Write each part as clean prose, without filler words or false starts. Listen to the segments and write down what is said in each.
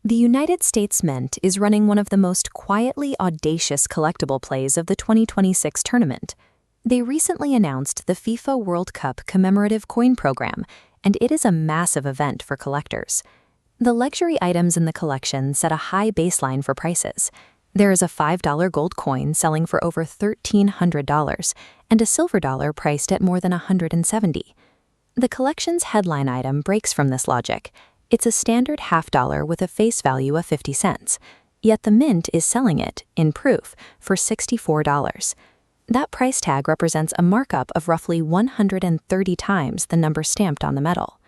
The United States Mint is running one of the most quietly audacious collectible plays of the 2026 tournament. They recently announced the FIFA World Cup commemorative coin program, and it is a massive event for collectors. The luxury items in the collection set a high baseline for prices. There is a $5 gold coin selling for over $1,300 and a silver dollar priced at more than $170. The collection's headline item breaks from this logic. It's a standard $half with a face value of 50 cents, yet the Mint is selling it, in proof, for $64. That price tag represents a markup of roughly 130 times the number stamped on the metal.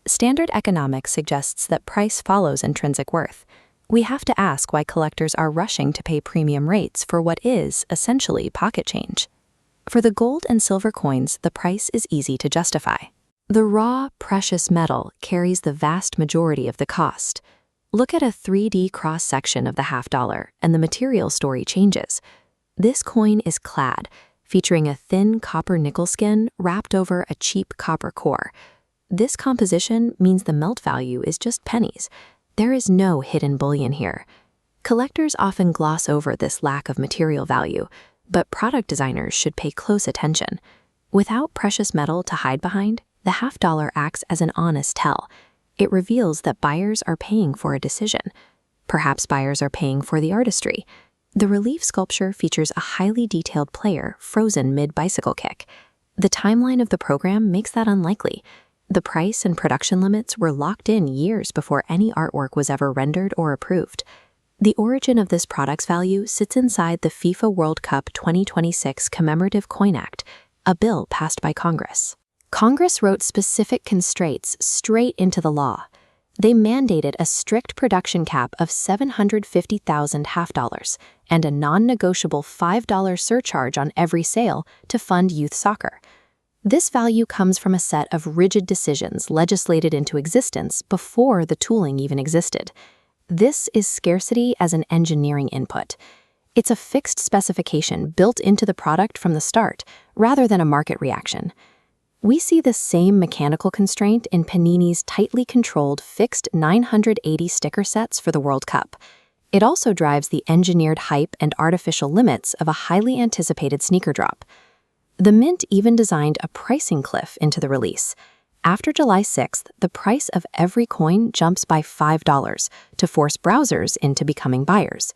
Standard economics suggests that price follows intrinsic worth. We have to ask why collectors are rushing to pay premium rates for what is, essentially, pocket change. For the gold and silver coins, the price is easy to justify. The raw, precious metal carries the vast majority of the cost. Look at a 3D cross-section of the $half, and the material story changes. This coin is clad, featuring a thin copper nickel skin wrapped over a cheap copper core. This composition means the melt value is just pennies. There is no hidden bullion here. Collectors often gloss over this lack of material value, but product designers should pay close attention. Without precious metal to hide behind, the $half acts as an honest tell. It reveals that buyers are paying for a decision. Perhaps buyers are paying for the artistry. The relief sculpture features a highly detailed player frozen mid-bicycle kick. The timeline of the program makes that unlikely. The price and production limits were locked in years before any artwork was ever rendered or approved. The origin of this product's value sits inside the FIFA World Cup 2026 Commemorative Coin Act, a bill passed by Congress. Congress wrote specific constraints straight into the law. They mandated a strict production cap of 750,000 $half and a non-negotiable $5 surcharge on every sale to fund youth soccer. This value comes from a set of rigid decisions legislated into existence before the tooling even existed. This is scarcity as an engineering input. It's a fixed specification built into the product from the start, rather than a market reaction. We see the same mechanical constraint in Panini's tightly controlled fixed 980 sticker sets for the World Cup. It also drives the engineered hype and artificial limits of a highly anticipated sneaker drop. The Mint even designed a pricing cliff into the release. After July 6th, the price of every coin jumps by $5 to force browsers into becoming buyers.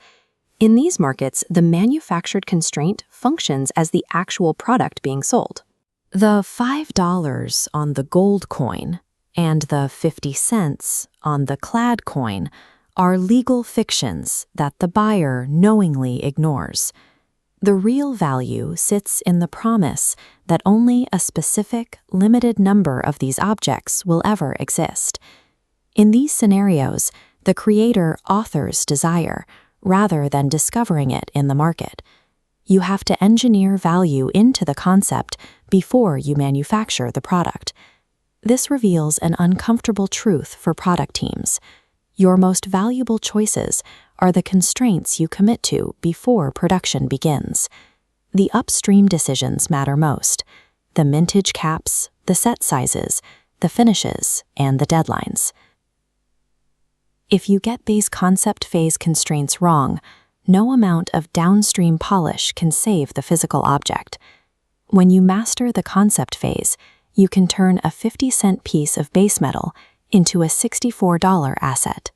In these markets, the manufactured constraint functions as the actual product being sold. The $5 on the gold coin and the 50 cents on the clad coin are legal fictions that the buyer knowingly ignores. The real value sits in the promise that only a specific, limited number of these objects will ever exist. In these scenarios, the creator authors desire, rather than discovering it in the market. You have to engineer value into the concept before you manufacture the product. This reveals an uncomfortable truth for product teams. Your most valuable choices are the constraints you commit to before production begins. The upstream decisions matter most: the mintage caps, the set sizes, the finishes, and the deadlines. If you get base concept phase constraints wrong, no amount of downstream polish can save the physical object. When you master the concept phase, you can turn a 50-cent piece of base metal into a $64 asset.